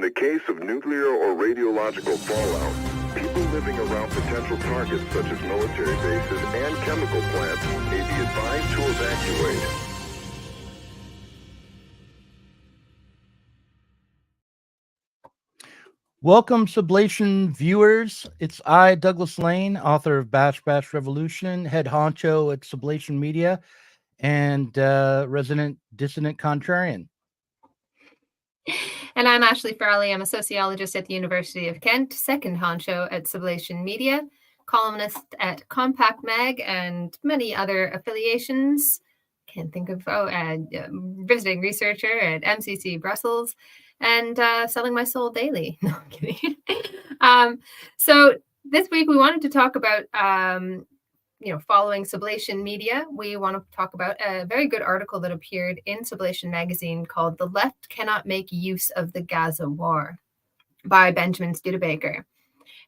In the case of nuclear or radiological fallout, people living around potential targets such as military bases and chemical plants may be advised to evacuate. Welcome, Sublation viewers. It's I, Douglas Lain, author of Bash Bash Revolution, head honcho at Sublation Media, and resident dissident contrarian. And I'm Ashley Frawley. I'm a sociologist at the University of Kent, second honcho at Sublation Media, columnist at Compact Mag, and many other affiliations. Can't think of, visiting researcher at MCC Brussels, and selling my soul daily. No, I'm kidding. So this week we wanted to talk about, following Sublation Media. We want to talk about a very good article that appeared in Sublation Magazine called "The Left Cannot Make Use of the Gaza War" by Benjamin Studebaker.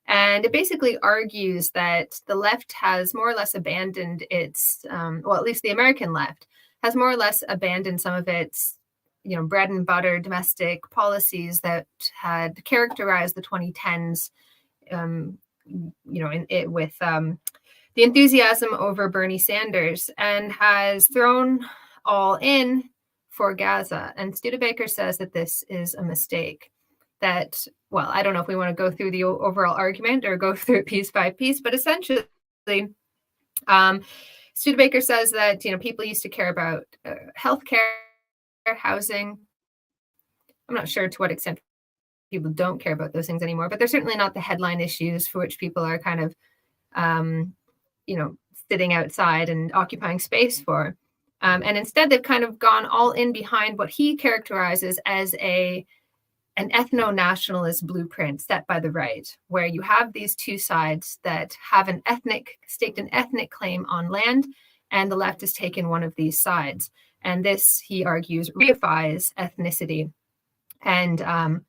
And it basically argues that the left has more or less abandoned its, at least the American left has more or less abandoned some of its bread and butter domestic policies that had characterized the 2010s, with the enthusiasm over Bernie Sanders, and has thrown all in for Gaza. And Studebaker says that this is a mistake. That, well, I don't know if we want to go through the overall argument or go through it piece by piece, but essentially, Studebaker says that people used to care about healthcare, housing. I'm not sure to what extent people don't care about those things anymore, but they're certainly not the headline issues for which people are kind of, sitting outside and occupying space for. And instead, they've kind of gone all in behind what he characterizes as an ethno-nationalist blueprint set by the right, where you have these two sides that have staked an ethnic claim on land, and the left has taken one of these sides. And this, he argues, reifies ethnicity and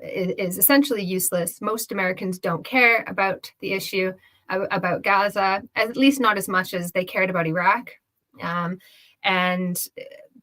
is essentially useless. Most Americans don't care about the issue, about Gaza, at least not as much as they cared about Iraq. And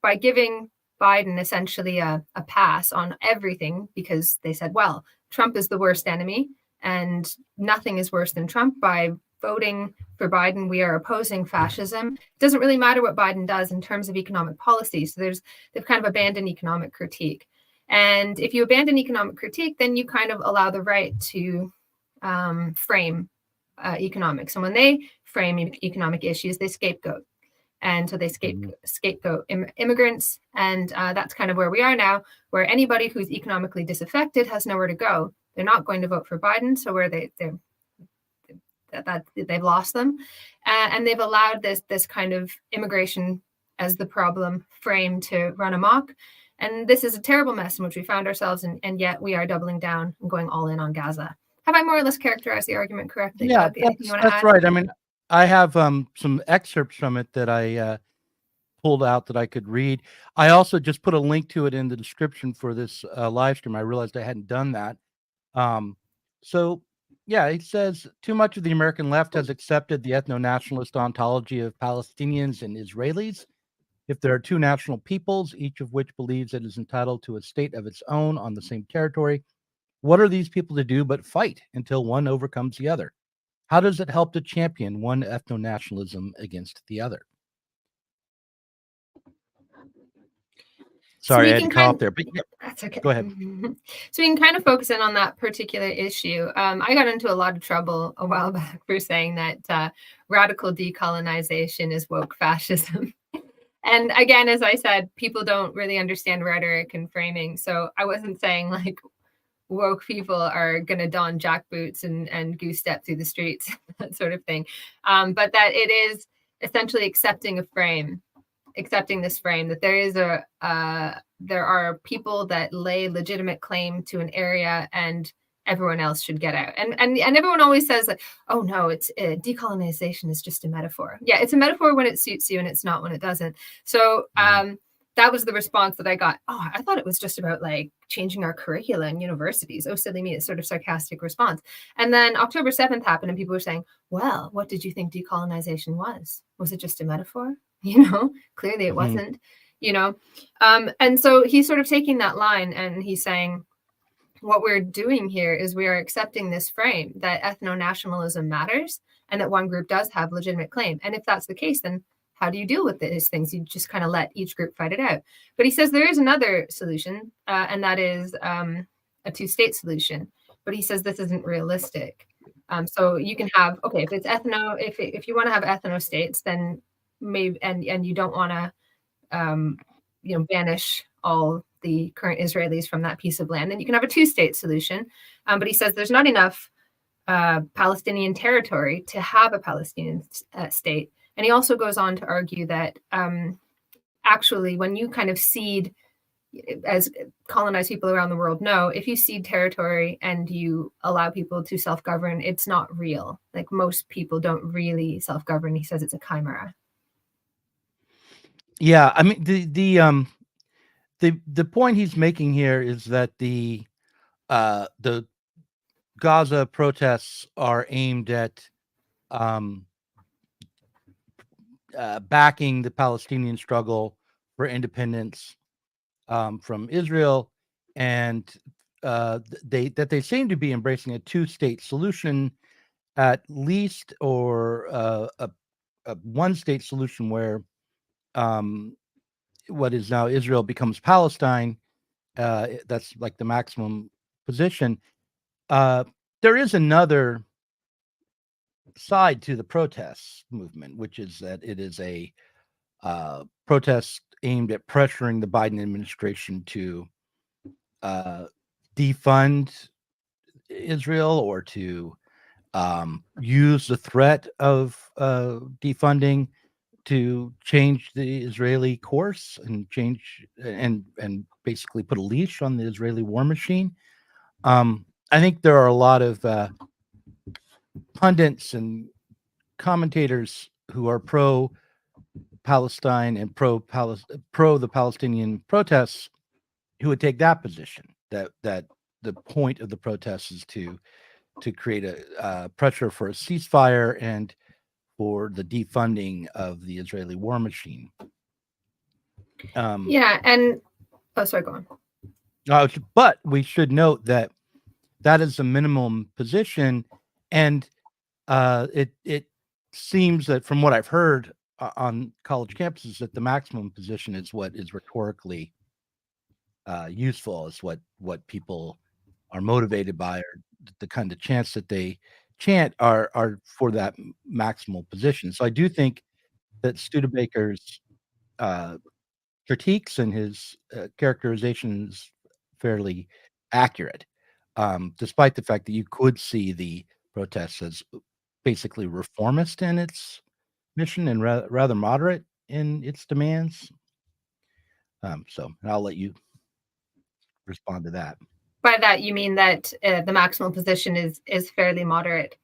by giving Biden essentially a pass on everything, because they said, well, Trump is the worst enemy and nothing is worse than Trump. By voting for Biden, we are opposing fascism. It doesn't really matter what Biden does in terms of economic policy. So they've kind of abandoned economic critique. And if you abandon economic critique, then you kind of allow the right to frame economics. And when they frame economic issues, they scapegoat. And so they scapegoat immigrants. And that's kind of where we are now, where anybody who's economically disaffected has nowhere to go. They're not going to vote for Biden. So where they've lost them. And they've allowed this kind of immigration as the problem frame to run amok. And this is a terrible mess in which we found ourselves, and yet we are doubling down and going all in on Gaza. Have I more or less characterized the argument correctly? Yeah, Doug? that's right. I mean, I have some excerpts from it that I pulled out that I could read. I also just put a link to it in the description for this live stream. I realized I hadn't done that. It says, too much of the American left has accepted the ethno-nationalist ontology of Palestinians and Israelis. If there are two national peoples, each of which believes it is entitled to a state of its own on the same territory, what are these people to do but fight until one overcomes the other? How does it help to champion one ethno-nationalism against the other? Sorry, I had to cough there, but that's okay. Go ahead. So we can kind of focus in on that particular issue. I got into a lot of trouble a while back for saying that radical decolonization is woke fascism. And again, as I said, people don't really understand rhetoric and framing. So I wasn't saying like woke people are going to don jackboots and goose step through the streets, that sort of thing. But that it is essentially accepting this frame, that there are people that lay legitimate claim to an area and everyone else should get out. And everyone always says like, oh no, it's decolonization is just a metaphor. Yeah, it's a metaphor when it suits you and it's not when it doesn't. So that was the response that I got. Oh, I thought it was just about like changing our curricula in universities. Oh, silly me, it's sort of sarcastic response. And then October 7th happened and people were saying, well, what did you think decolonization was? Was it just a metaphor? Clearly it wasn't, And so he's sort of taking that line and he's saying, what we're doing here is we are accepting this frame that ethno-nationalism matters and that one group does have legitimate claim. And if that's the case, then how do you deal with these things? You just kind of let each group fight it out. But he says there is another solution, and that is a two-state solution. But he says this isn't realistic. So you can have, okay, if it's if you want to have ethno states, then maybe, and you don't want to, banish all the current Israelis from that piece of land, then you can have a two-state solution. But he says there's not enough Palestinian territory to have a Palestinian state. And he also goes on to argue that actually, when you kind of cede, as colonized people around the world know, if you cede territory and you allow people to self-govern, it's not real. Like, most people don't really self-govern. He says it's a chimera. Yeah, I mean, the point he's making here is that the Gaza protests are aimed at backing the Palestinian struggle for independence from Israel, and they seem to be embracing a two-state solution at least, or a one-state solution where what is now Israel becomes Palestine. That's like the maximum position. There is another side to the protest movement, which is that it is a protest aimed at pressuring the Biden administration to defund Israel, or to use the threat of defunding to change the Israeli course and change and basically put a leash on the Israeli war machine. I think there are a lot of pundits and commentators who are pro Palestine and pro the Palestinian protests who would take that position, that the point of the protests is to create a pressure for a ceasefire and for the defunding of the Israeli war machine. Yeah, and sorry, go on. But we should note that that is a minimum position, and it seems that from what I've heard on college campuses, that the maximum position is what is rhetorically useful, is what people are motivated by, or the kind of chants that they chant are for that maximal position. So I do think that Studebaker's critiques and his characterizations fairly accurate, despite the fact that you could see the protests as basically reformist in its mission and rather moderate in its demands. So I'll let you respond to that. By that, you mean that the maximal position is fairly moderate?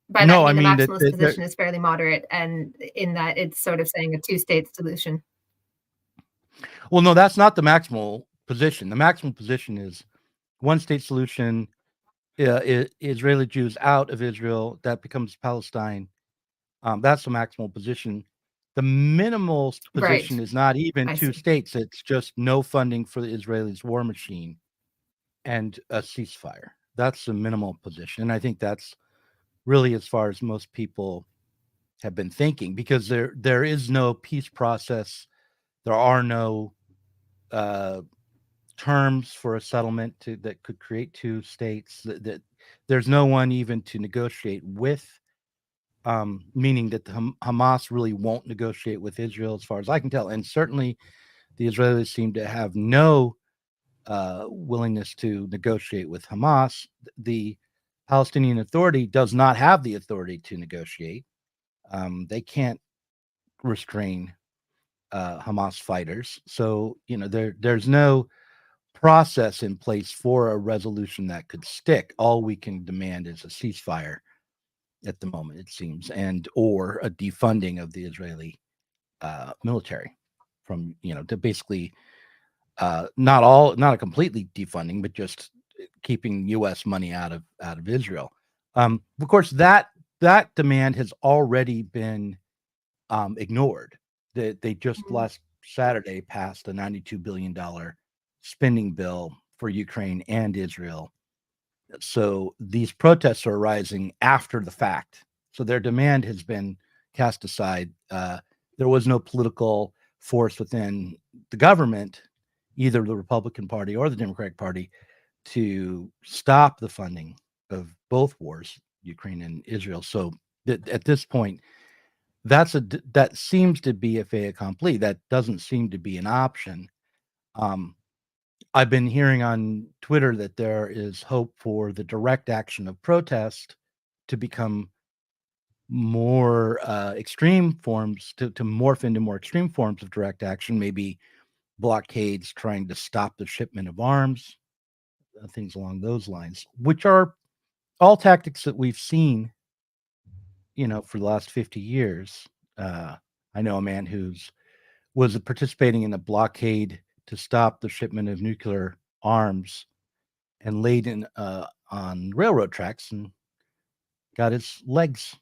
By No, that, I you mean the that maximalist position is fairly moderate, and in that it's sort of saying a two-state solution. Well, no, that's not the maximal position. The maximal position is one-state solution. Israeli Jews out of Israel, that becomes Palestine. That's the maximal position. The minimal position is not even two states. It's just no funding for the Israelis' war machine and a ceasefire. That's the minimal position. And I think that's really as far as most people have been thinking, because there is no peace process. There are no terms for a settlement that could create two states. That there's no one even to negotiate with, meaning that the Hamas really won't negotiate with Israel, as far as I can tell. And certainly the Israelis seem to have no willingness to negotiate with Hamas. The Palestinian Authority does not have the authority to negotiate. They can't restrain Hamas fighters. So, there's no process in place for a resolution that could stick. All we can demand is a ceasefire at the moment, it seems, and or a defunding of the Israeli military from, to basically not a completely defunding, but just keeping U.S. money out of Israel. Of course, that demand has already been ignored. They just last Saturday passed a $92 billion spending bill for Ukraine and Israel. So these protests are arising after the fact. So their demand has been cast aside. There was no political force within the government, either the Republican Party or the Democratic Party, to stop the funding of both wars, Ukraine and Israel. So at this point, that seems to be a fait accompli. That doesn't seem to be an option. I've been hearing on Twitter that there is hope for the direct action of protest to become more extreme forms, to morph into more extreme forms of direct action, maybe blockades trying to stop the shipment of arms, things along those lines, which are all tactics that we've seen, for the last 50 years. I know a man was participating in a blockade to stop the shipment of nuclear arms and laid in on railroad tracks and got his legs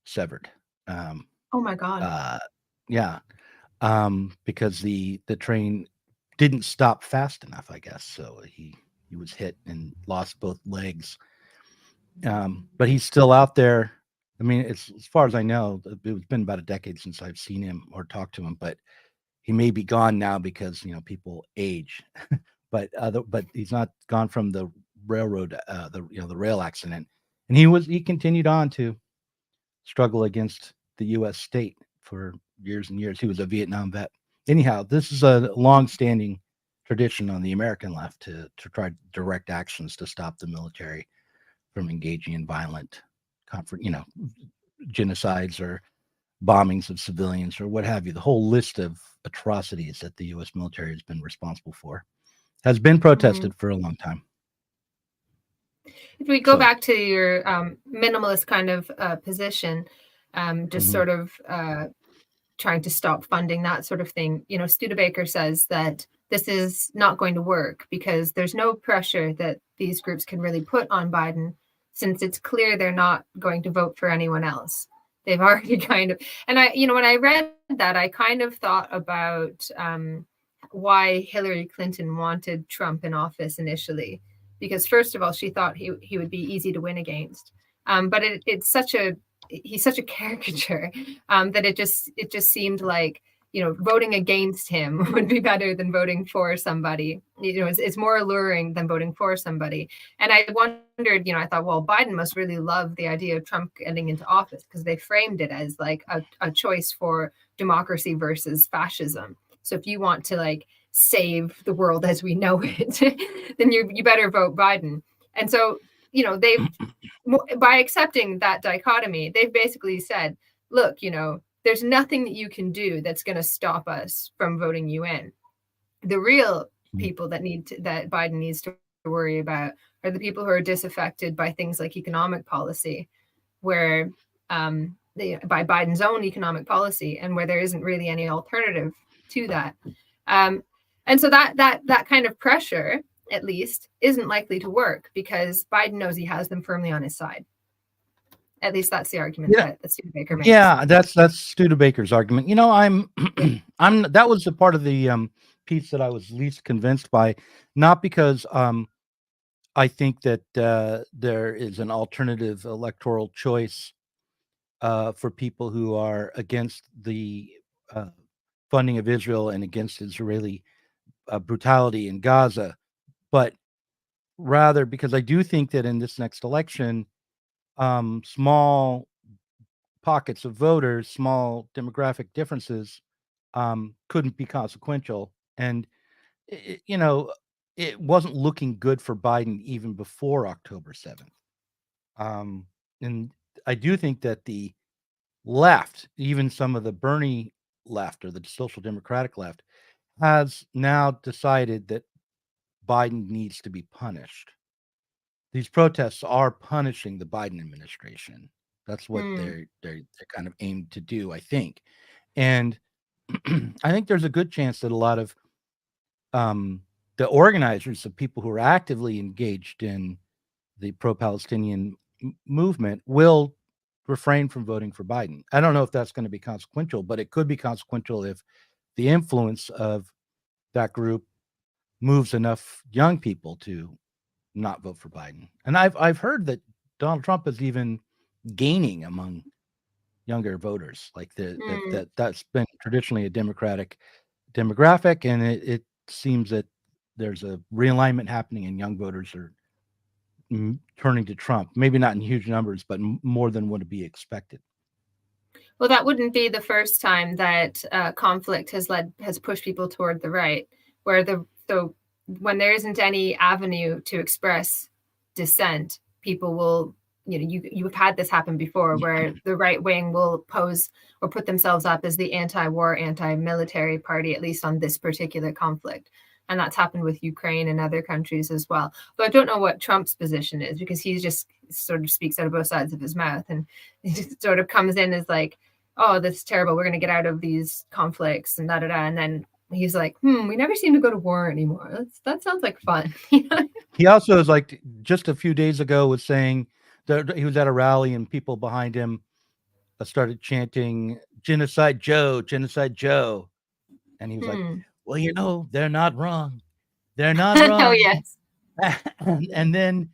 severed. Oh my God. Yeah, because the train didn't stop fast enough, I guess. So he was hit and lost both legs. But he's still out there. I mean, it's, as far as I know, it's been about a decade since I've seen him or talked to him, but he may be gone now because people age. but he's not gone from the railroad, the rail accident, and he continued on to struggle against the U.S. state for years and years. He was a Vietnam vet. Anyhow, this is a long-standing tradition on the American left to try direct actions to stop the military from engaging in violent, genocides or bombings of civilians or what have you. The whole list of atrocities that the U.S. military has been responsible for has been protested for a long time. If we go back to your minimalist kind of position, just sort of trying to stop funding, that sort of thing, Studebaker says that this is not going to work because there's no pressure that these groups can really put on Biden, since it's clear they're not going to vote for anyone else. They've already kind of, and when I read that, I kind of thought about why Hillary Clinton wanted Trump in office initially, because first of all, she thought he would be easy to win against. But he's such a caricature that it just seemed like, voting against him would be better than voting for somebody. It's more alluring than voting for somebody. And I wondered, I thought, well, Biden must really love the idea of Trump getting into office because they framed it as like a choice for democracy versus fascism. So if you want to save the world as we know it, then you better vote Biden. And so, they've, by accepting that dichotomy, they've basically said, look, there's nothing that you can do that's going to stop us from voting you in. The real people that Biden needs to worry about are the people who are disaffected by things like economic policy, where by Biden's own economic policy, and where there isn't really any alternative to that. And so that kind of pressure, at least, isn't likely to work because Biden knows he has them firmly on his side. At least that's the argument that Studebaker makes. Yeah, that's Studebaker's argument. I'm that was the part of the piece that I was least convinced by, not because I think that there is an alternative electoral choice for people who are against the funding of Israel and against Israeli brutality in Gaza, but rather because I do think that in this next election, small pockets of voters, small demographic differences couldn't be consequential. And, it wasn't looking good for Biden even before October 7th. And I do think that the left, even some of the Bernie left or the social democratic left, has now decided that Biden needs to be punished. These protests are punishing the Biden administration. That's what they're kind of aimed to do, I think. And I think there's a good chance that a lot of the organizers, of people who are actively engaged in the pro-Palestinian movement, will refrain from voting for Biden. I don't know if that's going to be consequential, but it could be consequential if the influence of that group moves enough young people to not vote for Biden. And I've heard that Donald Trump is even gaining among younger voters. Like that's been traditionally a Democratic demographic, and it seems that there's a realignment happening, and young voters are turning to Trump. Maybe not in huge numbers, but more than would be expected. Well, that wouldn't be the first time that conflict has pushed people toward the right, where so when there isn't any avenue to express dissent, people will, you've had this happen before, where the right wing will pose or put themselves up as the anti-war, anti-military party, at least on this particular conflict. And that's happened with Ukraine and other countries as well. But I don't know what Trump's position is, because he just sort of speaks out of both sides of his mouth, and he just sort of comes in as like, oh, this is terrible, we're going to get out of these conflicts and da da da. And then he's like, we never seem to go to war anymore. That sounds like fun. He also is like, just a few days ago was saying that he was at a rally and people behind him started chanting "Genocide Joe, Genocide Joe," and he was like, well, they're not wrong. They're not wrong. Oh, yes. And then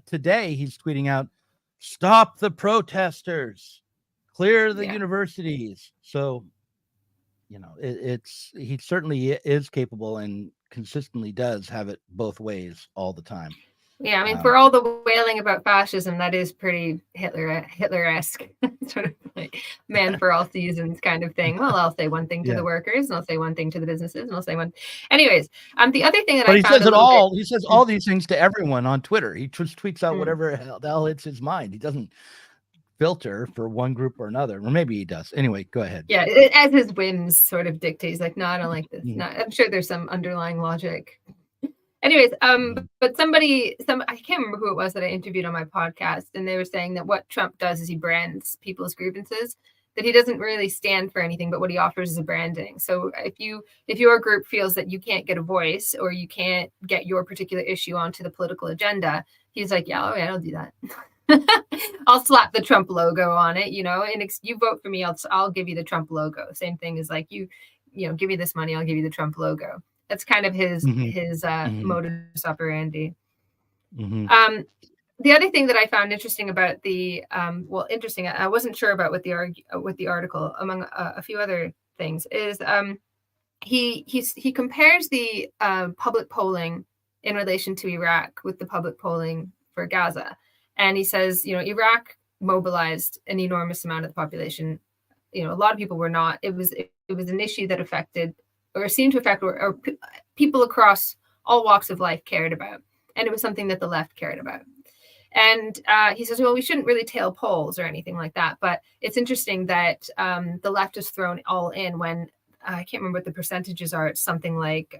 today he's tweeting out, "Stop the protesters, clear the universities." So, he certainly is capable and consistently does have it both ways all the time. Yeah, I mean, for all the wailing about fascism, that is pretty Hitler-esque, sort of like man for all seasons kind of thing. Well, I'll say one thing to the workers, and I'll say one thing to the businesses, and I'll say one. Anyways, the other thing that I found he says all these things to everyone on Twitter. He just tweets out whatever the hell hits his mind. He doesn't filter for one group or another, or maybe he does. Anyway, go ahead. Yeah, as his whims sort of dictate. He's like, no, I don't like this. No, I'm sure there's some underlying logic. Anyways, but I can't remember who it was that I interviewed on my podcast, and they were saying that what Trump does is he brands people's grievances, that he doesn't really stand for anything, but what he offers is a branding. So if your group feels that you can't get a voice, or you can't get your particular issue onto the political agenda, he's like, yeah, all right, I'll do that. I'll slap the Trump logo on it, and you vote for me, I'll give you the Trump logo. Same thing as like, you give me this money, I'll give you the Trump logo. That's kind of his modus operandi. The other thing that I found interesting about I wasn't sure about with the article, among a few other things, is he compares the public polling in relation to Iraq with the public polling for Gaza, and he says, Iraq mobilized an enormous amount of the population. A lot of people were not. It was an issue that affected, or seemed to affect, or people across all walks of life cared about. And it was something that the left cared about. And he says, well, we shouldn't really tail polls or anything like that. But it's interesting that the left is thrown all in when, I can't remember what the percentages are. It's something like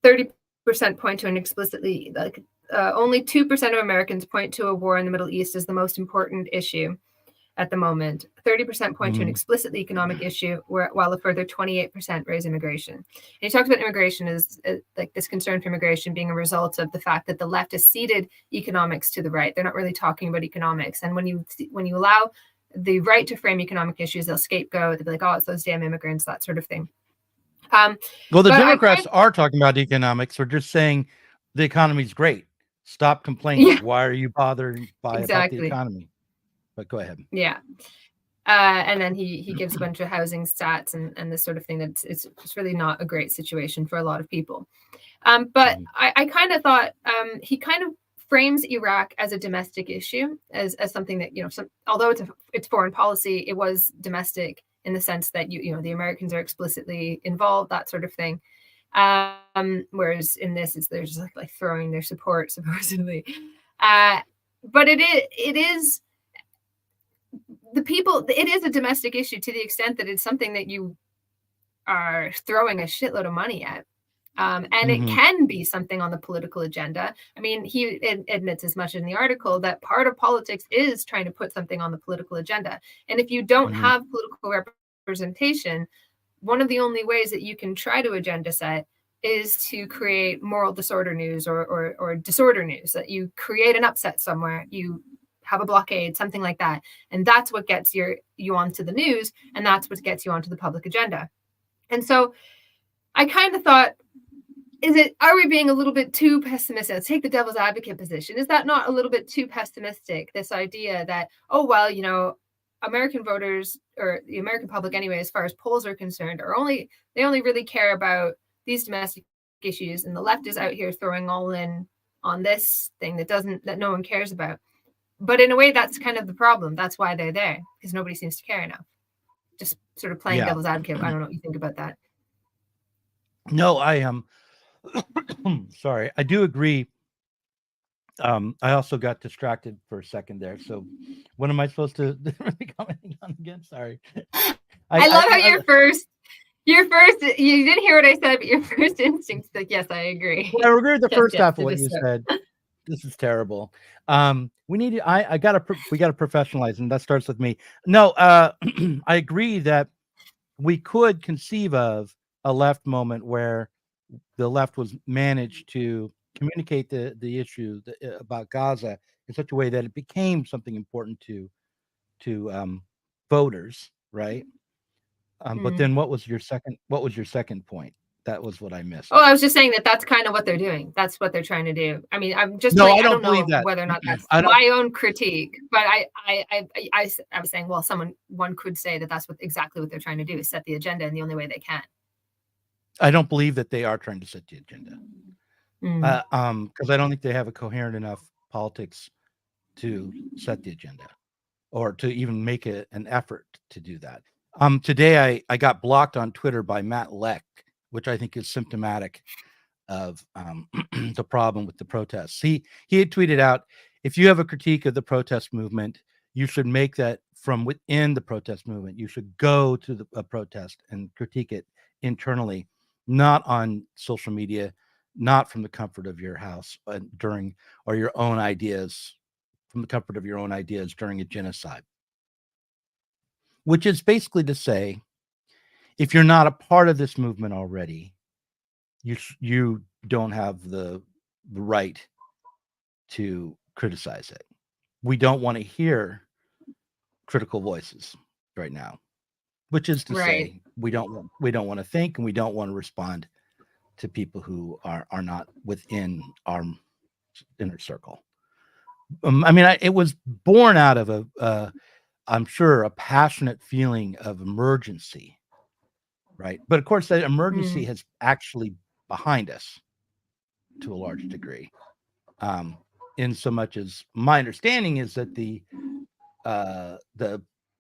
30% point to an explicitly, only 2% of Americans point to a war in the Middle East as the most important issue at the moment. 30% point to an explicitly economic issue, while a further 28% raise immigration. And he talks about immigration as like this concern for immigration being a result of the fact that the left has ceded economics to the right. They're not really talking about economics. And when you allow the right to frame economic issues, they'll scapegoat. They'll be like, oh, it's those damn immigrants, that sort of thing. Well, the Democrats are talking about economics. They're just saying the economy's great. Stop complaining. Yeah. Why are you bothered about the economy? But go ahead. Yeah. And then he gives a bunch of housing stats and this sort of thing. It's really not a great situation for a lot of people. But I kind of thought he kind of frames Iraq as a domestic issue, as something that, although it's foreign policy, it was domestic in the sense that, the Americans are explicitly involved, that sort of thing. Whereas in this, they're just like throwing their support, supposedly. But it is it is a domestic issue to the extent that it's something that you are throwing a shitload of money at. And it can be something on the political agenda. I mean, he admits as much in the article that part of politics is trying to put something on the political agenda. And if you don't have political representation, one of the only ways that you can try to agenda set is to create moral disorder news or disorder news, that you create an upset somewhere, you have a blockade, something like that. And that's what gets you onto the news, and that's what gets you onto the public agenda. And so I kind of thought, are we being a little bit too pessimistic? Let's take the devil's advocate position. Is that not a little bit too pessimistic? This idea that, oh, well, American voters, or the American public anyway, as far as polls are concerned, they only really care about these domestic issues, and the left is out here throwing all in on this thing that no one cares about. But in a way, that's kind of the problem. That's why they're there, because nobody seems to care enough. Just sort of playing devil's advocate. I don't know what you think about that. No, I am. Sorry, I do agree. I also got distracted for a second there. So, what am I supposed to be commenting on again? Sorry. I love how your first. You didn't hear what I said, but your first instinct is like, yes, I agree. Well, I agree with the first half of what you said. This is terrible. We got to professionalize, and that starts with me. No, I agree that we could conceive of a left moment where the left was managed to communicate the issue about Gaza in such a way that it became something important to voters, right? But then what was your second point? That was what I missed. Oh, I was just saying that's kind of what they're doing. That's what they're trying to do. I mean, I don't know whether or not that's my own critique, but I was saying, well, one could say that's exactly what they're trying to do, is set the agenda in the only way they can. I don't believe that they are trying to set the agenda. Because I don't think they have a coherent enough politics to set the agenda, or to even make an effort to do that. Today I got blocked on Twitter by Matt Leck, which I think is symptomatic of the problem with the protests. He had tweeted out, if you have a critique of the protest movement, you should make that from within the protest movement. You should go to a protest and critique it internally, not on social media, not from the comfort of your house or your own ideas, from the comfort of your own ideas during a genocide. Which is basically to say, if you're not a part of this movement already, you don't have the right to criticize it. We don't want to hear critical voices right now, which is to say, we don't want to think, and we don't want to respond to people who are not within our inner circle. I mean, it was born out of I'm sure, a passionate feeling of emergency, right? But of course, that emergency has actually behind us to a large degree. In so much as my understanding is that the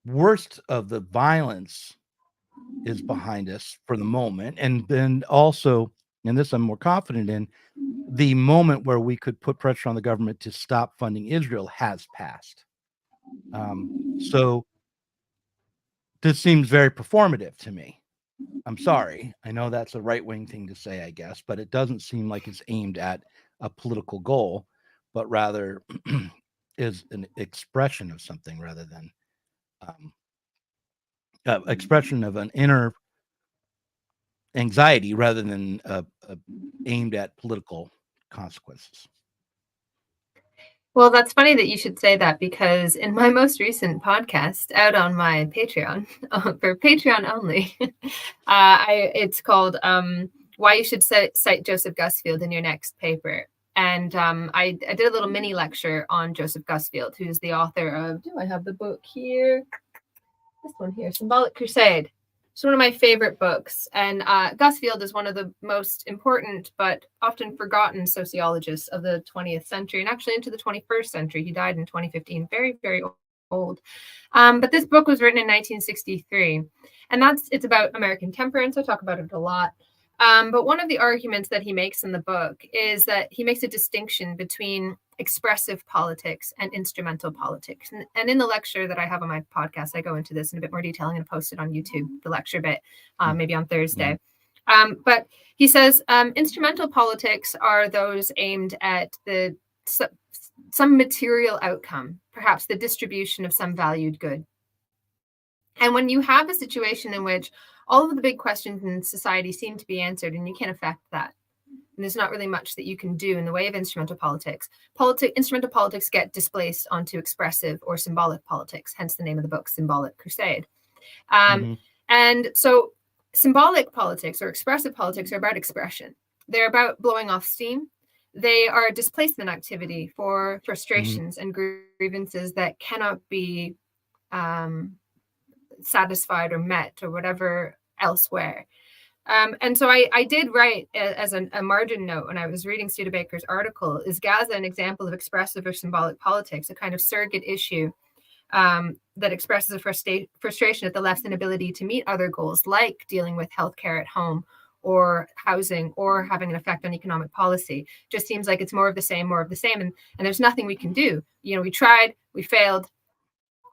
worst of the violence is behind us for the moment, and then also, and this I'm more confident in, the moment where we could put pressure on the government to stop funding Israel has passed. So this seems very performative to me. I'm sorry. I know that's a right-wing thing to say, I guess, but it doesn't seem like it's aimed at a political goal, but rather is an expression of something rather than expression of an inner anxiety rather than aimed at political consequences. Well, that's funny that you should say that, because in my most recent podcast out on my Patreon, for Patreon only, it's called Why You Should Cite Joseph Gusfield in Your Next Paper. And I did a little mini lecture on Joseph Gusfield, who's the author of, I have the book here, this one here, Symbolic Crusade. It's one of my favorite books. And Gusfield is one of the most important but often forgotten sociologists of the 20th century, and actually into the 21st century. He died in 2015, very, very old. But this book was written in 1963. And it's about American temperance. I talk about it a lot. But one of the arguments that he makes in the book is that he makes a distinction between expressive politics and instrumental politics. And in the lecture that I have on my podcast, I go into this in a bit more detail. I'm going to post it on YouTube, the lecture bit, maybe on Thursday. But he says instrumental politics are those aimed at some material outcome, perhaps the distribution of some valued good. And when you have a situation in which all of the big questions in society seem to be answered and you can't affect that, and there's not really much that you can do in the way of instrumental politics. Instrumental politics get displaced onto expressive or symbolic politics, hence the name of the book, Symbolic Crusade. And so Symbolic politics or expressive politics are about expression. They're about blowing off steam. They are displacement activity for frustrations and grievances that cannot be satisfied or met or whatever elsewhere. And so I did write as a margin note when I was reading Studebaker's article, is Gaza an example of expressive or symbolic politics, a kind of surrogate issue that expresses a frustration at the left's inability to meet other goals, like dealing with healthcare at home or housing or having an effect on economic policy. Just seems like it's more of the same, and there's nothing we can do. You know, we tried, we failed,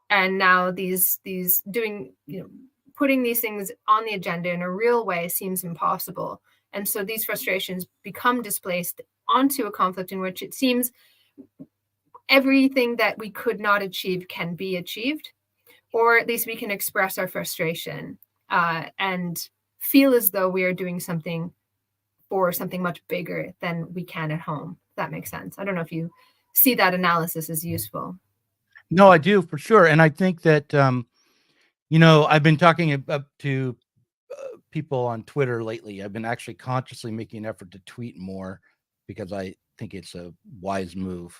and now these doing, you know, putting these things on the agenda in a real way seems impossible. And so these frustrations become displaced onto a conflict in which it seems everything that we could not achieve can be achieved, or at least we can express our frustration and feel as though we are doing something for something much bigger than we can at home. If that makes sense. I don't know if you see that analysis as useful. No, I do, for sure. And I think that, you know, I've been talking to people on Twitter lately. I've been actually consciously making an effort to tweet more because I think it's a wise move,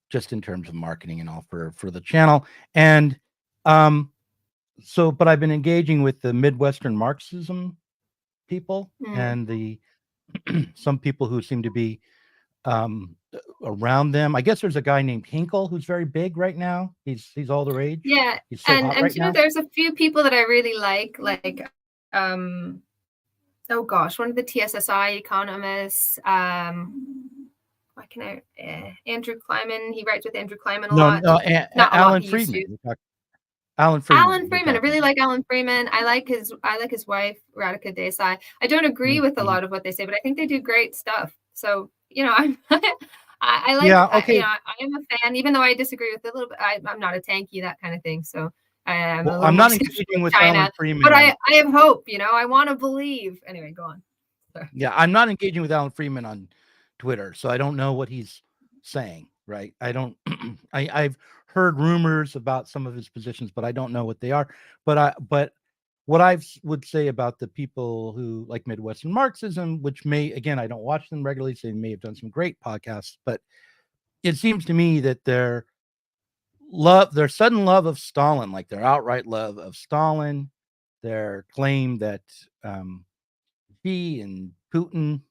just in terms of marketing and all for the channel. And but I've been engaging with the Midwestern Marxism people and the some people who seem to be around them. I guess there's a guy named Hinkle who's very big right now. He's all the rage. Yeah, he's so hot right you know, now. there's a few people that I really like oh gosh, one of the TSSI economists. Why can I? Andrew Kleiman. He writes with Andrew Kleiman a lot. No, Alan Freeman. Alan Freeman. Alan Freeman. I really like Alan Freeman. I like his wife, Radhika Desai. I don't agree with a lot of what they say, but I think they do great stuff. So, you know, I like, yeah, okay. You know, I am a fan, even though I disagree with a little bit. I'm not a tanky, that kind of thing. So I'm not engaging with China, Alan Freeman. But I have hope, you know, I want to believe. Anyway, go on. Sorry. Yeah, I'm not engaging with Alan Freeman on Twitter, so I don't know what he's saying, right? I don't, I've heard rumors about some of his positions, but I don't know what they are. But what I would say about the people who like Midwestern Marxism, which may, again, I don't watch them regularly, so they may have done some great podcasts, but it seems to me that their sudden love of Stalin, like their outright love of Stalin, their claim that he and Putin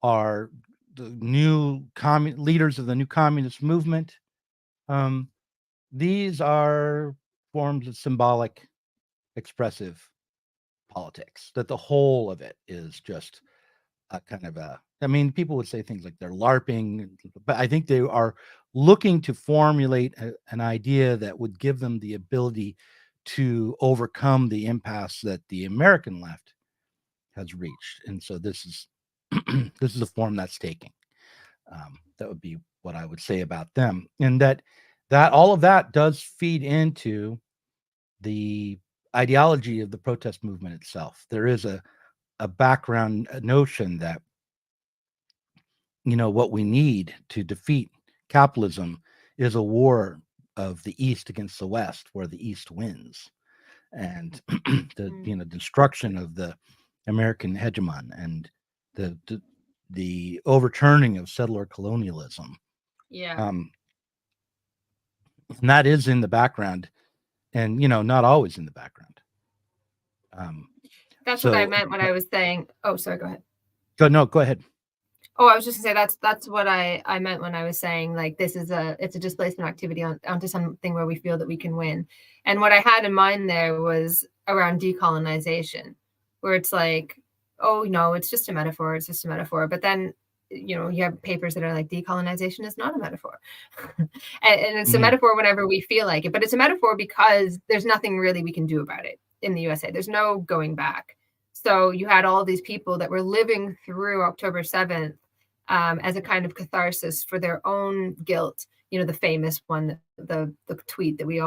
are the new leaders of the new communist movement. These are forms of symbolic, expressive politics, that the whole of it is just a kind of I mean, people would say things like they're LARPing, but I think they are looking to formulate an idea that would give them the ability to overcome the impasse that the American left has reached. And so this is this is a form that's taking. That would be what I would say about them. And that all of that does feed into the ideology of the protest movement itself. There is a background notion that, you know, what we need to defeat capitalism is a war of the East against the West, where the East wins, and the destruction of the American hegemon and the overturning of settler colonialism. Yeah. And that is in the background, and, you know, not always in the background. That's what I meant when I was saying. Oh, sorry. Go ahead. Go ahead. Oh, I was just gonna say that's what I meant when I was saying, like, it's a displacement activity onto something where we feel that we can win. And what I had in mind there was around decolonization, where it's like, oh no, it's just a metaphor. It's just a metaphor. But then, you know, you have papers that are like, decolonization is not a metaphor. and it's a metaphor whenever we feel like it. But it's a metaphor because there's nothing really we can do about it in the USA. There's no going back. So you had all these people that were living through October 7th as a kind of catharsis for their own guilt. You know, the famous one, the tweet that we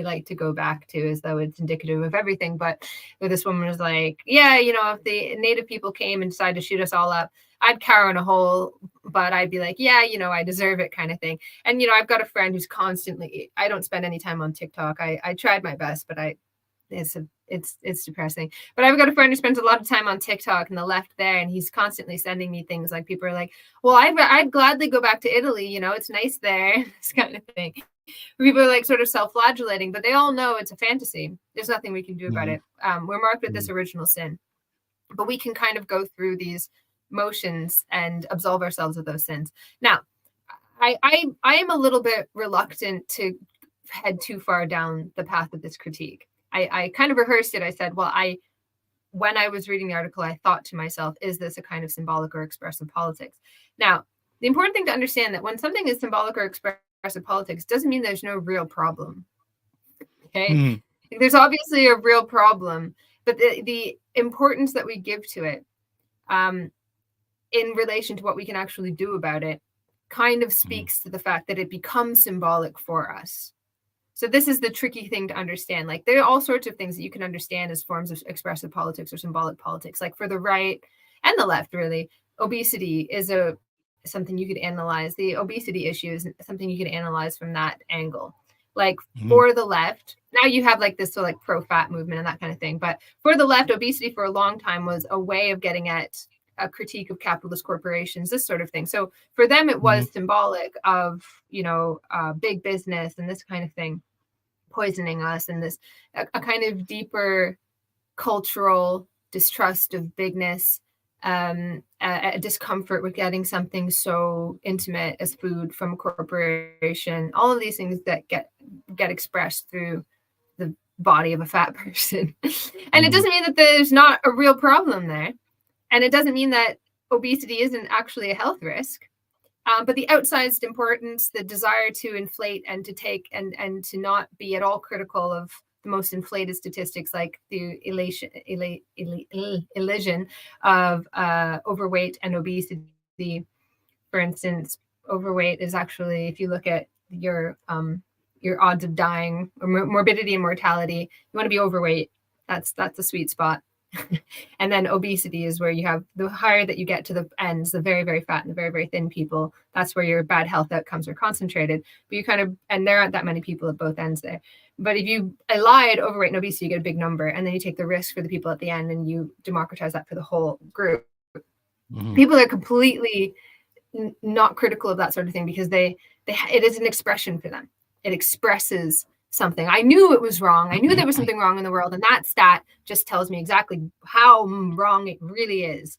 like to go back to as though it's indicative of everything. But where this woman was like, yeah, you know, if the Native people came and decided to shoot us all up, I'd cower in a hole, but I'd be like, yeah, you know, I deserve it, kind of thing. And, you know, I've got a friend who's constantly, I don't spend any time on TikTok. I tried my best, but I it's depressing. But I've got a friend who spends a lot of time on TikTok and the left there, and he's constantly sending me things like people are like, well, I'd gladly go back to Italy, you know, it's nice there, this kind of thing. People are like sort of self-flagellating, but they all know it's a fantasy. There's nothing we can do about it. We're marked with this original sin, but we can kind of go through these motions and absolve ourselves of those sins. Now, I am a little bit reluctant to head too far down the path of this critique. I kind of rehearsed it. I said, well, when I was reading the article, I thought to myself, is this a kind of symbolic or expressive politics? Now, the important thing to understand that when something is symbolic or expressive politics doesn't mean there's no real problem. Okay. There's obviously a real problem, but the importance that we give to it in relation to what we can actually do about it kind of speaks to the fact that it becomes symbolic for us. So this is the tricky thing to understand. Like there are all sorts of things that you can understand as forms of expressive politics or symbolic politics. Like for the right and the left, really, obesity is something you could analyze. The obesity issue is something you could analyze from that angle. Like for the left, now you have like this sort of like pro-fat movement and that kind of thing. But for the left, obesity for a long time was a way of getting at a critique of capitalist corporations, this sort of thing. So for them, it was symbolic of, you know, big business and this kind of thing poisoning us, and this a kind of deeper cultural distrust of bigness, a discomfort with getting something so intimate as food from a corporation. All of these things that get expressed through the body of a fat person. And it doesn't mean that there's not a real problem there. And it doesn't mean that obesity isn't actually a health risk. But the outsized importance, the desire to inflate and to take and to not be at all critical of the most inflated statistics, like the illusion of overweight and obesity. For instance, overweight is actually, if you look at your odds of dying or morbidity and mortality, you want to be overweight. That's the sweet spot. And then obesity is where you have the higher that you get to the ends, the very, very fat and the very, very thin people. That's where your bad health outcomes are concentrated. But you kind of, and there aren't that many people at both ends there. But if you allied overweight and obesity, you get a big number. And then you take the risk for the people at the end and you democratize that for the whole group. People are completely not critical of that sort of thing because it is an expression for them. It expresses something. I knew it was wrong. I knew there was something wrong in the world. And that stat just tells me exactly how wrong it really is.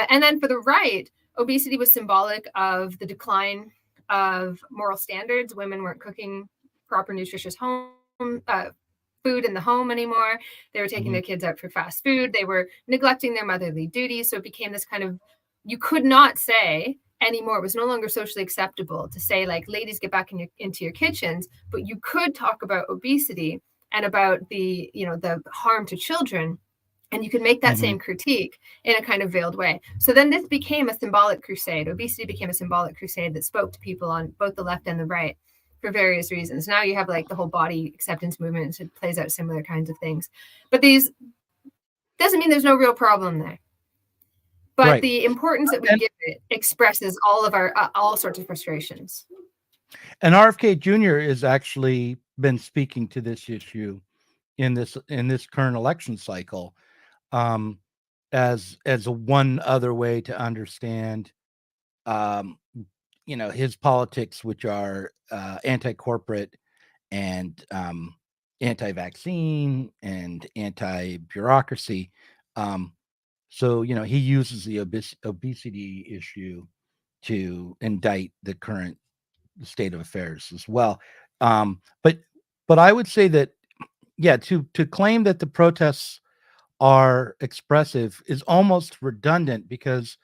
And then for the right, obesity was symbolic of the decline of moral standards. Women weren't cooking proper, nutritious food in the home anymore. They were taking their kids out for fast food. They were neglecting their motherly duties. So it became this kind of, you could not say anymore. It was no longer socially acceptable to say, like, ladies, get back into your kitchens, but you could talk about obesity and about the harm to children, and you could make that same critique in a kind of veiled way. So then this became a symbolic crusade. Obesity became a symbolic crusade that spoke to people on both the left and the right for various reasons. Now you have like the whole body acceptance movement. It plays out similar kinds of things, but these doesn't mean there's no real problem there. But the importance that we give it expresses all of our all sorts of frustrations. And RFK Jr. has actually been speaking to this issue in this current election cycle, as a one other way to understand, his politics, which are anti-corporate and anti-vaccine and anti-bureaucracy. So, he uses the obesity issue to indict the current state of affairs as well. But I would say that, to claim that the protests are expressive is almost redundant, because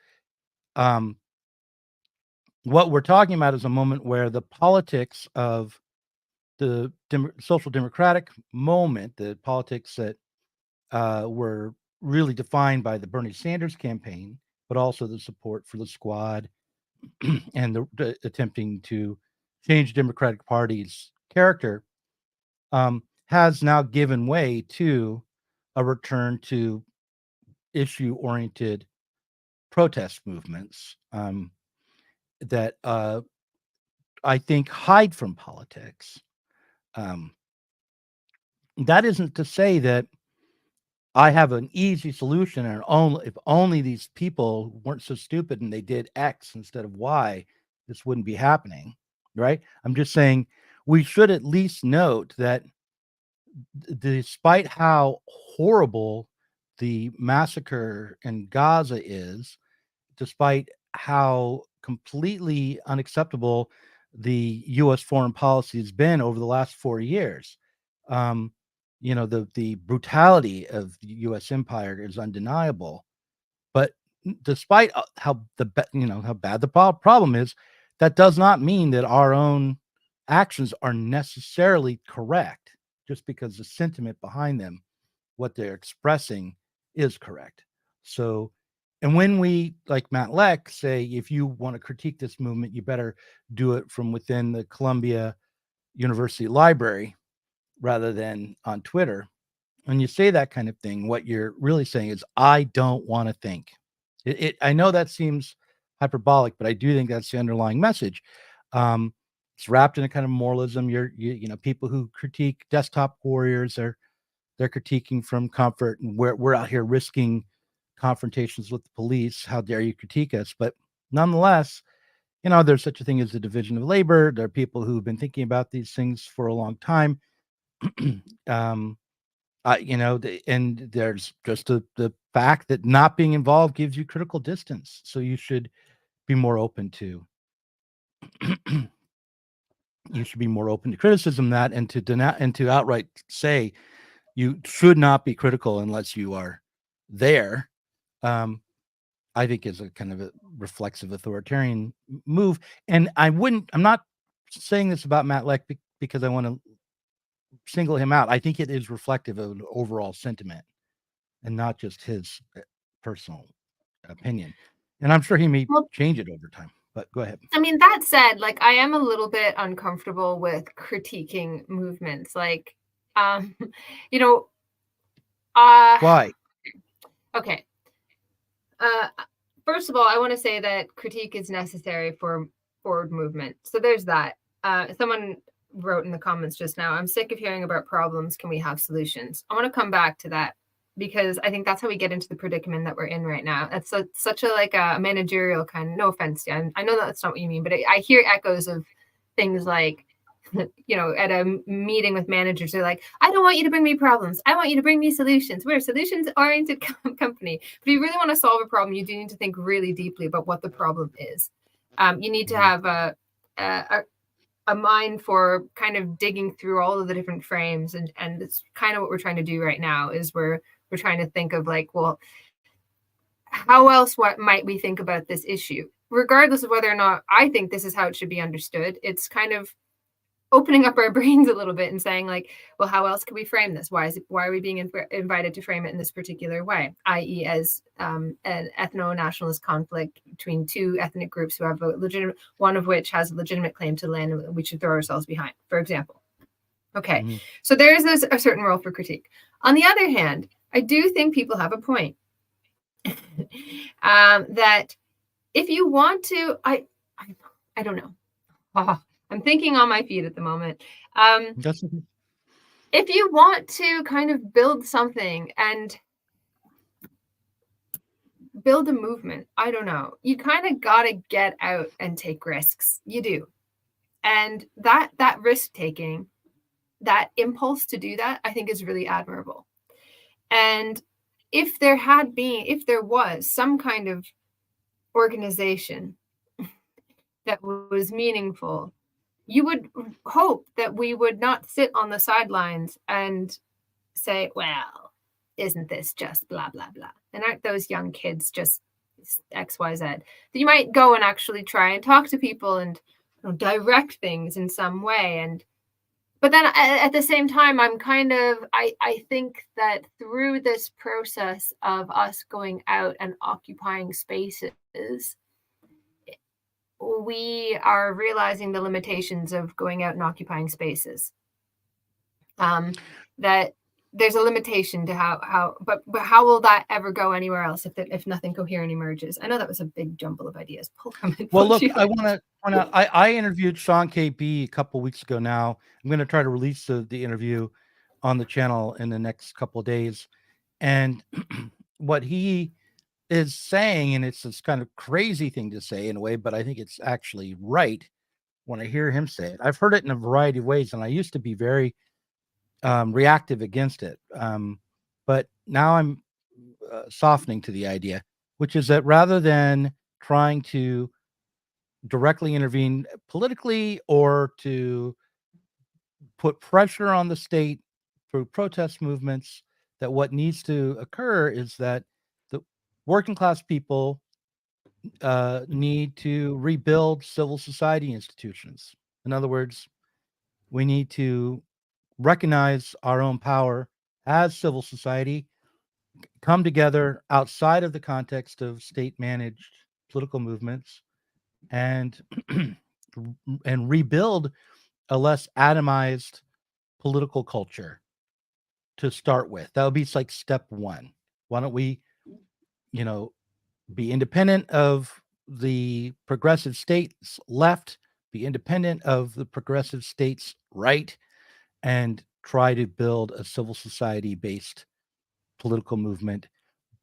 what we're talking about is a moment where the politics of the social democratic moment, the politics that were really defined by the Bernie Sanders campaign, but also the support for the squad and the attempting to change Democratic Party's character, has now given way to a return to issue-oriented protest movements that I think hide from politics. that isn't to say that I have an easy solution, and if only these people weren't so stupid and they did X instead of Y, this wouldn't be happening, right? I'm just saying we should at least note that despite how horrible the massacre in Gaza is, despite how completely unacceptable the U.S. foreign policy has been over the last 4 years, um, the brutality of the U.S. empire is undeniable. But despite how bad the problem is, that does not mean that our own actions are necessarily correct just because the sentiment behind them, what they're expressing, is correct. So, and when we, like Matt Leck, say, if you want to critique this movement, you better do it from within the Columbia University Library rather than on Twitter. When you say that kind of thing, what you're really saying is, I don't want to think. I know that seems hyperbolic, but I do think that's the underlying message. It's wrapped in a kind of moralism. People who critique desktop warriors they're critiquing from comfort, and we're out here risking confrontations with the police. How dare you critique us? But nonetheless, there's such a thing as the division of labor. There are people who've been thinking about these things for a long time. And there's just the fact that not being involved gives you critical distance. So you should be more open to criticism that, and to outright say you should not be critical unless you are there. I think is a kind of a reflexive authoritarian move. And I'm not saying this about Matt Leck because I want to single him out. I think it is reflective of an overall sentiment and not just his personal opinion. And I'm sure he may change it over time, but go ahead. I mean, that said, like, I am a little bit uncomfortable with critiquing movements. Like, Why? Okay. First of all, I want to say that critique is necessary for forward movement. So there's that. Someone wrote in the comments just now, I'm sick of hearing about problems. Can we have solutions? I want to come back to that because I think that's how we get into the predicament that we're in right now. That's such a managerial kind of, no offense, Dan. I know that's not what you mean, but I hear echoes of things like, at a meeting with managers, they're like, I don't want you to bring me problems. I want you to bring me solutions. We're a solutions-oriented company. But if you really want to solve a problem, you do need to think really deeply about what the problem is. You need to have a mind for kind of digging through all of the different frames. And it's kind of what we're trying to do right now is we're trying to think of like, well, how else what might we think about this issue? Regardless of whether or not I think this is how it should be understood, it's kind of opening up our brains a little bit and saying like, well, how else can we frame this? Why are we being invited to frame it in this particular way, i.e. as an ethno-nationalist conflict between two ethnic groups who have a legitimate, one of which has a legitimate claim to land and we should throw ourselves behind, for example. Okay, So there is a certain role for critique. On the other hand, I do think people have a point that if you want to, I don't know. I'm thinking on my feet at the moment. If you want to kind of build something and build a movement, I don't know, you kind of got to get out and take risks. You do. And that risk taking, that impulse to do that, I think is really admirable. And if there was some kind of organization that was meaningful, you would hope that we would not sit on the sidelines and say, well, isn't this just blah, blah, blah? And aren't those young kids just X, Y, Z? That you might go and actually try and talk to people and direct things in some way. But then at the same time, I think that through this process of us going out and occupying spaces, we are realizing the limitations of going out and occupying spaces. That there's a limitation to but how will that ever go anywhere else if nothing coherent emerges? I know that was a big jumble of ideas. Well, look, I want to point out, I interviewed Sean KB a couple weeks ago now. I'm going to try to release the interview on the channel in the next couple of days. And what he is saying, and it's this kind of crazy thing to say in a way, but I think it's actually right when I hear him say it. I've heard it in a variety of ways, and I used to be very reactive against it. But now I'm softening to the idea, which is that rather than trying to directly intervene politically or to put pressure on the state through protest movements, that what needs to occur is that the working class people need to rebuild civil society institutions. In other words, we need to recognize our own power as civil society, come together outside of the context of state-managed political movements, and and rebuild a less atomized political culture to start with. That would be like step one. Why don't we, be independent of the progressive states left, be independent of the progressive states right, and try to build a civil society based political movement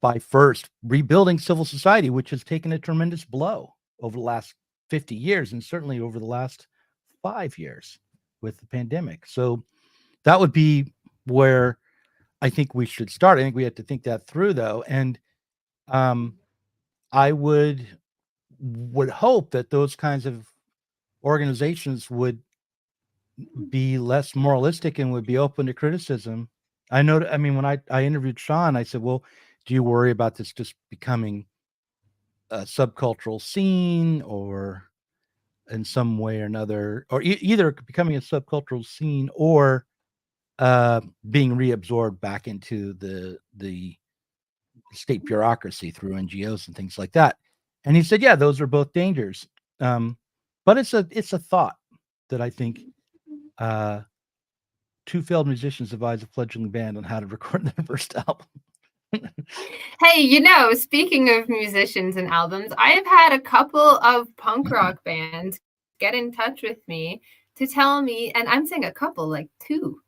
by first rebuilding civil society, which has taken a tremendous blow over the last 50 years and certainly over the last 5 years with the pandemic. So that would be where I think we should start. I think we have to think that through, though. And I would hope that those kinds of organizations would be less moralistic and would be open to criticism. I know, I mean, when I interviewed Sean, I said, well, do you worry about this just becoming a subcultural scene or in some way or another, or either becoming a subcultural scene or being reabsorbed back into the state bureaucracy through NGOs and things like that? And he said, yeah, those are both dangers. But it's a thought that I think two failed musicians advise a fledgling band on how to record their first album. Hey, speaking of musicians and albums, I have had a couple of punk rock bands get in touch with me to tell me, and I'm saying a couple, like two,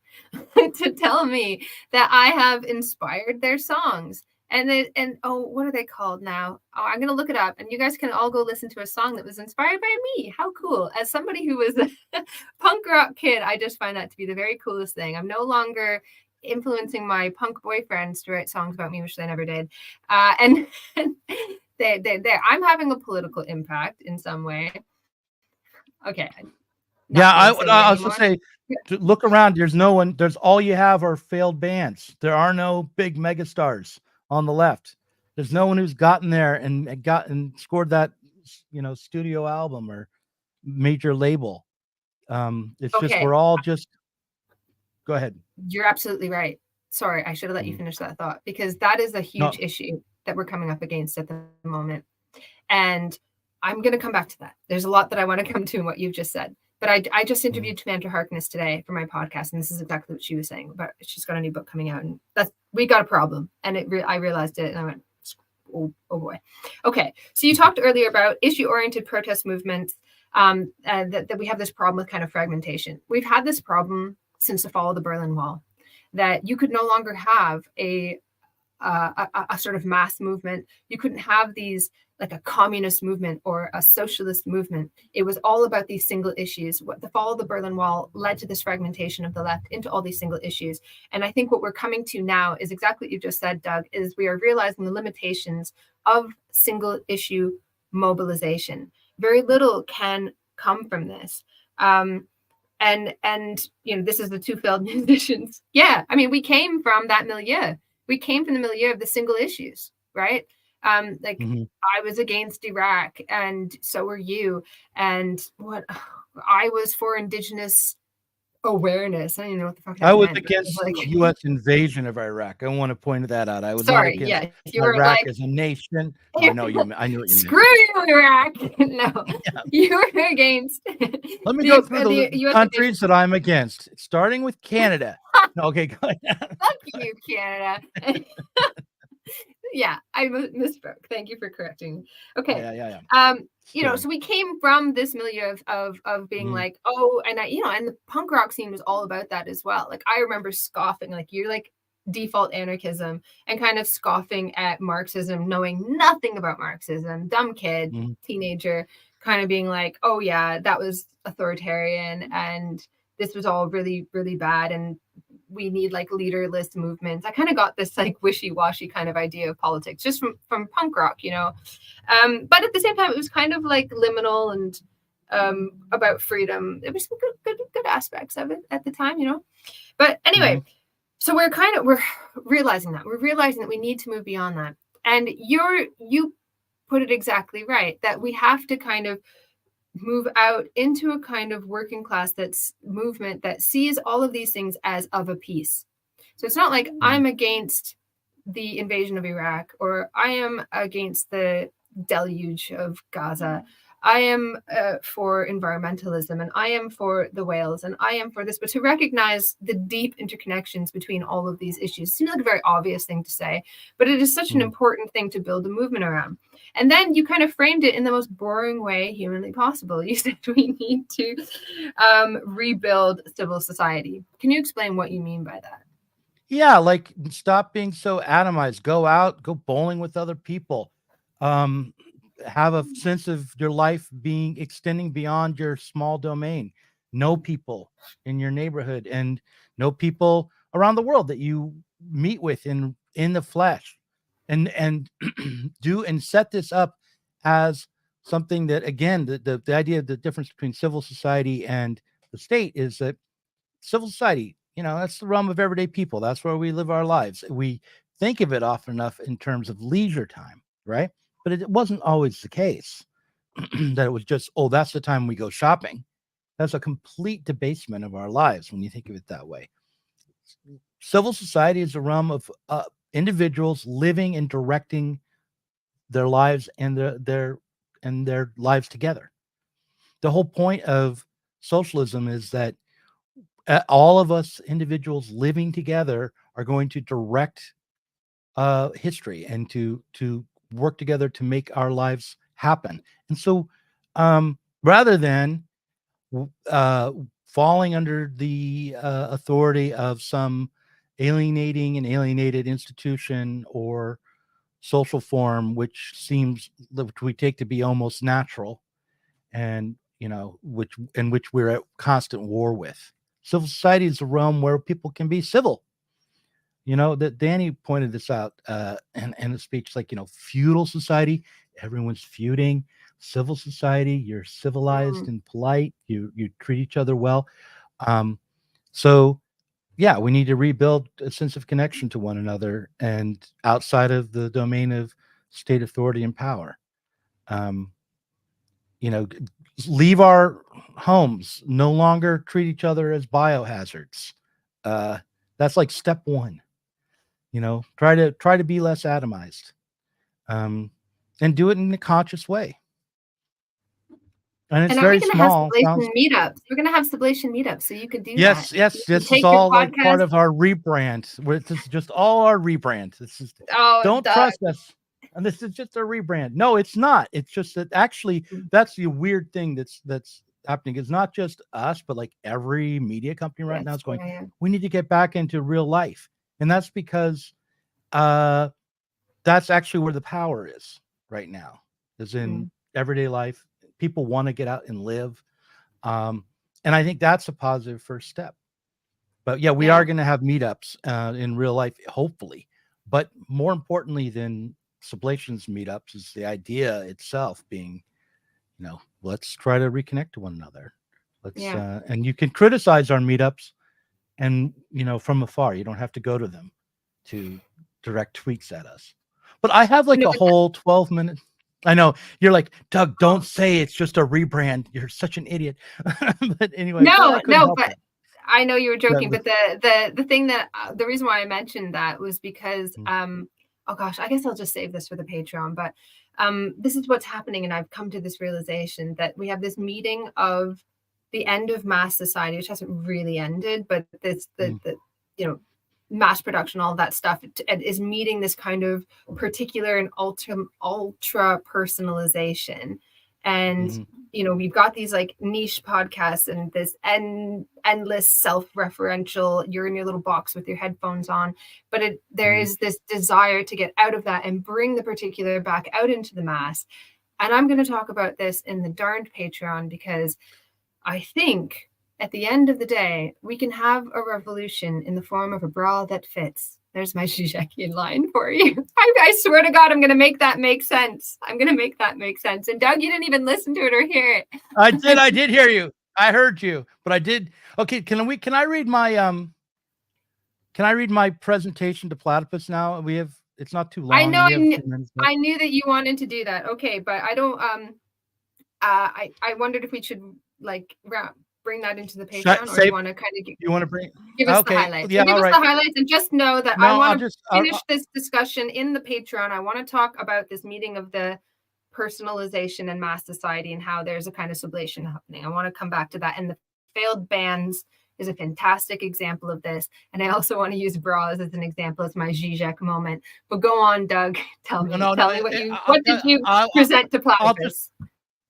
to tell me that I have inspired their songs. And what are they called now? Oh, I'm going to look it up, and you guys can all go listen to a song that was inspired by me. How cool. As somebody who was a punk rock kid, I just find that to be the very coolest thing. I'm no longer influencing my punk boyfriends to write songs about me, which they never did. And I'm having a political impact in some way. Okay. Yeah, I was going to say, look around. There's no one. There's all you have are failed bands. There are no big megastars on the left. There's no one who's gotten there and scored that, studio album or major label. It's just we're all just. Go ahead. You're absolutely right. Sorry, I should have let you finish that thought, because that is a huge issue that we're coming up against at the moment. And I'm going to come back to that. There's a lot that I want to come to in what you've just said. But I just interviewed Samantha Harkness today for my podcast, and this is exactly what she was saying. But she's got a new book coming out, and we got a problem. And I realized it, and I went, oh boy. Okay, so you talked earlier about issue-oriented protest movements, that we have this problem with kind of fragmentation. We've had this problem since the fall of the Berlin Wall, that you could no longer have a sort of mass movement. You couldn't have these like a communist movement or a socialist movement. It was all about these single issues. What the fall of the Berlin Wall led to this fragmentation of the left into all these single issues. And I think what we're coming to now is exactly what you just said, Doug, is we are realizing the limitations of single issue mobilization. Very little can come from this. And this is the two failed musicians. Yeah, I mean, we came from that milieu. We came from the milieu of the single issues, right? I was against Iraq, and so were you. And I was for indigenous awareness. I don't even know what the fuck that I was meant, against the U.S. invasion of Iraq. I want to point that out. I was sorry, not against you were Iraq as a nation. I knew what you meant. Screw you, Iraq. No, you were against. Let me go through the countries that I'm against, starting with Canada. Okay, go ahead. Fuck you, Canada. Yeah, I misspoke. Thank you for correcting me. Okay. Yeah. So we came from this milieu of being like, oh, and and the punk rock scene was all about that as well. Like, I remember scoffing, like, you're like default anarchism, and kind of scoffing at Marxism, knowing nothing about Marxism, dumb kid, teenager, kind of being like, oh yeah, that was authoritarian, and this was all really, really bad, and we need like leaderless movements. I kind of got this like wishy-washy kind of idea of politics just from punk rock, but at the same time, it was kind of like liminal and about freedom. There was some good aspects of it at the time, But anyway, so we're realizing that we need to move beyond that. And you put it exactly right, that we have to kind of move out into a kind of working class that's movement that sees all of these things as of a piece. So it's not like I'm against the invasion of Iraq, or I am against the deluge of Gaza. I am for environmentalism, and I am for the whales, and I am for this, but to recognize the deep interconnections between all of these issues seems like a very obvious thing to say, but it is such an important thing to build a movement around. And then you kind of framed it in the most boring way humanly possible. You said we need to rebuild civil society. Can you explain what you mean by that? Yeah, like, stop being so atomized. Go out, go bowling with other people. Have a sense of your life being extending beyond your small domain. Know people in your neighborhood and know people around the world that you meet with in the flesh, and do and set this up as something that, again, the idea of the difference between civil society and the state is that civil society, that's the realm of everyday people. That's where we live our lives. We think of it often enough in terms of leisure time, right? But it wasn't always the case that it was just, oh, that's the time we go shopping. That's a complete debasement of our lives when you think of it that way. Civil society is a realm of individuals living and directing their lives and their lives together. The whole point of socialism is that all of us individuals living together are going to direct history and to work together to make our lives happen. And so rather than falling under the authority of some alienated institution or social form, which we take to be almost natural, and which we're at constant war with. Civil society is a realm where people can be civil. That Danny pointed this out in a speech, like, feudal society, everyone's feuding. Civil society, you're civilized and polite. You treat each other well. So yeah, we need to rebuild a sense of connection to one another and outside of the domain of state authority and power. Leave our homes, no longer treat each other as biohazards. That's like step one. Try to be less atomized, and do it in a conscious way. And it's very small. Meetups. We're going to have Sublation meetups, so you could do that. Yes, this is all like part of our rebrand. This is just all our rebrand. This is don't trust us. And this is just a rebrand. No, it's not. It's just that actually that's the weird thing that's happening. It's not just us, but like every media company right now is going, we need to get back into real life. And that's because that's actually where the power is right now, is in everyday life. People want to get out and live. And I think that's a positive first step. But yeah, we are going to have meetups in real life, hopefully. But more importantly than Sublation's meetups is the idea itself being, let's try to reconnect to one another. And you can criticize our meetups and, from afar. You don't have to go to them to direct tweets at us. But I have like a whole 12-minute. I know you're like, Doug, don't say it's just a rebrand. You're such an idiot. But anyway, no, but I know you were joking. But the thing that the reason why I mentioned that was because oh gosh, I guess I'll just save this for the Patreon. But this is what's happening, and I've come to this realization that we have this meeting of the end of mass society, which hasn't really ended, but it's the mass production, all that stuff, is meeting this kind of particular and ultra personalization. And we've got these like niche podcasts and this endless self-referential, you're in your little box with your headphones on, but there is this desire to get out of that and bring the particular back out into the mass. And I'm going to talk about this in the darned Patreon, because I think at the end of the day, we can have a revolution in the form of a bra that fits. There's my Zizekian line for you. I swear to God, I'm going to make that make sense. I'm going to make that make sense. And Doug, you didn't even listen to it or hear it. I did hear you. I heard you, but I did. Okay. Can I read my presentation to Platypus now? It's not too long. I knew that you wanted to do that. Okay. But I don't, I wondered if we should like bring that into the Patreon, or you want to kind of give us the highlights. Yeah, give us the highlights, and just know that I want to finish this discussion in the Patreon. I want to talk about this meeting of the personalization and mass society and how there's a kind of sublation happening. I want to come back to that. And the failed bands is a fantastic example of this. And I also want to use bras as an example as my Zizek moment. But go on, Doug. Tell me what did you present to Platypus?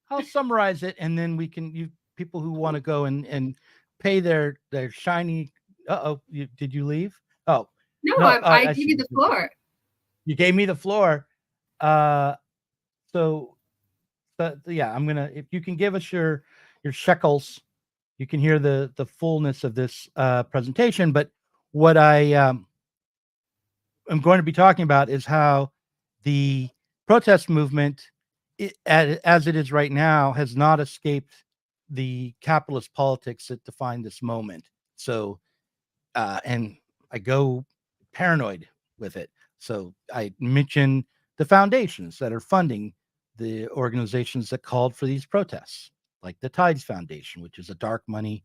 I'll summarize it, and then we can people who want to go and pay their shiny. Did you leave? Oh no, I gave you the floor. You gave me the floor. So yeah, I'm gonna, if you can give us your shekels, you can hear the fullness of this presentation. But what I am going to be talking about is how the protest movement, as it is right now, has not escaped the capitalist politics that define this moment. So, and I go paranoid with it. So I mention the foundations that are funding the organizations that called for these protests, like the Tides Foundation, which is a dark money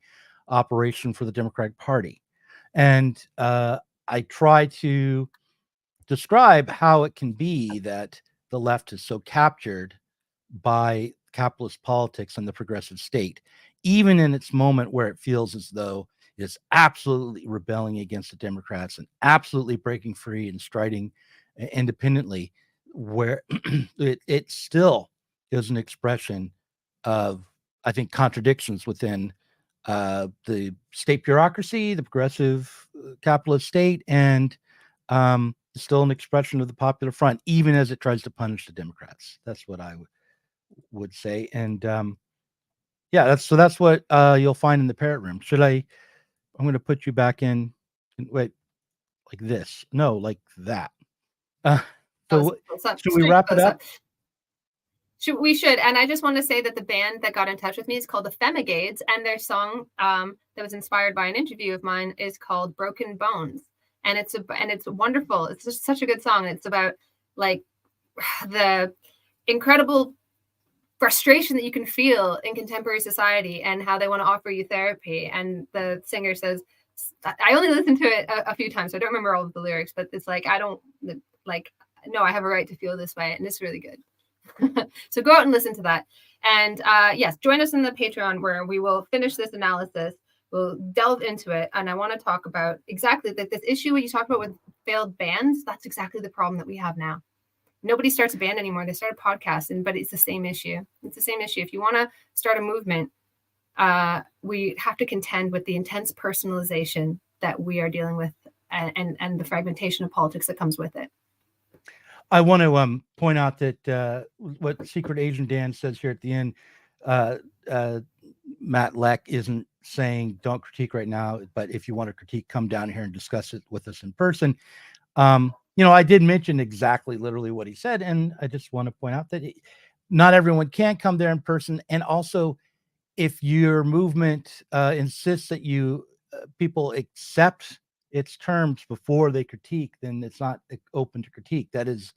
operation for the Democratic Party. And I try to describe how it can be that the left is so captured by capitalist politics and the progressive state, even in its moment where it feels as though it's absolutely rebelling against the Democrats and absolutely breaking free and striding independently, where it still is an expression of, I think, contradictions within the state bureaucracy, the progressive capitalist state, and still an expression of the Popular Front, even as it tries to punish the Democrats. That's what I would say. And yeah, that's what you'll find in the parrot room. I'm going to put you back in, wait, like this. No, like that. So should we wrap it up? We should. And I just want to say that the band that got in touch with me is called the Femigades, and their song that was inspired by an interview of mine is called Broken Bones. And it's wonderful. It's just such a good song. It's about like the incredible frustration that you can feel in contemporary society and how they want to offer you therapy. And the singer says, I only listened to it a few times, so I don't remember all of the lyrics, but it's like, I have a right to feel this way. And it's really good. So go out and listen to that. And yes, join us in the Patreon, where we will finish this analysis. We'll delve into it. And I want to talk about exactly that this issue what you talked about with failed bands. That's exactly the problem that we have now. Nobody starts a band anymore. They start a podcast, but it's the same issue. It's the same issue. If you want to start a movement, we have to contend with the intense personalization that we are dealing with and the fragmentation of politics that comes with it. I want to point out that what Secret Asian Dan says here at the end, Matt Leck isn't saying don't critique right now, but if you want to critique, come down here and discuss it with us in person. I did mention exactly literally what he said, and I just want to point out that not everyone can come there in person. And also, if your movement insists that people accept its terms before they critique, then it's not open to critique. That is,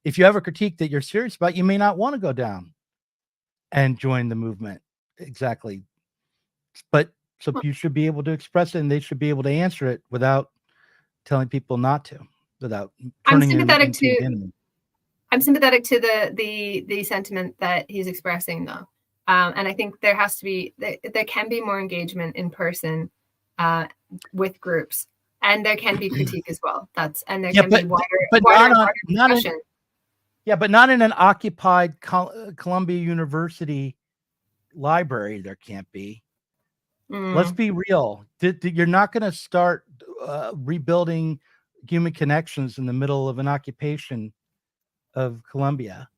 if you have a critique that you're serious about, you may not want to go down and join the movement. Exactly. But so you should be able to express it, and they should be able to answer it without telling people not to, without turning it into the enemy. I'm sympathetic to the sentiment that he's expressing, though. And I think there can be more engagement in person with groups. And there can be critique as well. And there Yeah, can be wider not discussion. but not in an occupied Columbia University library. There can't be. Let's be real. You're not going to start rebuilding human connections in the middle of an occupation of Columbia,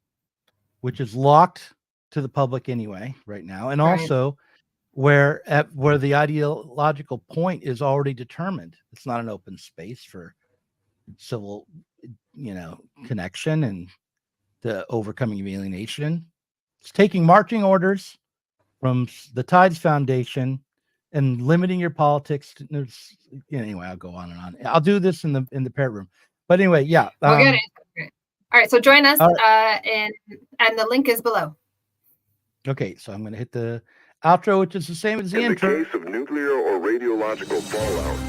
which is locked to the public anyway right now, and also where the ideological point is already determined. It's not an open space for civil, connection and the overcoming of alienation. It's taking marching orders from the Tides Foundation and limiting your politics. Anyway, I'll go on and on. I'll do this in the parrot room. But anyway, yeah. We'll get it. Okay. All right, so join us, and the link is below. Okay, so I'm going to hit the outro, which is the same as the intro. In the case of nuclear or radiological fallout,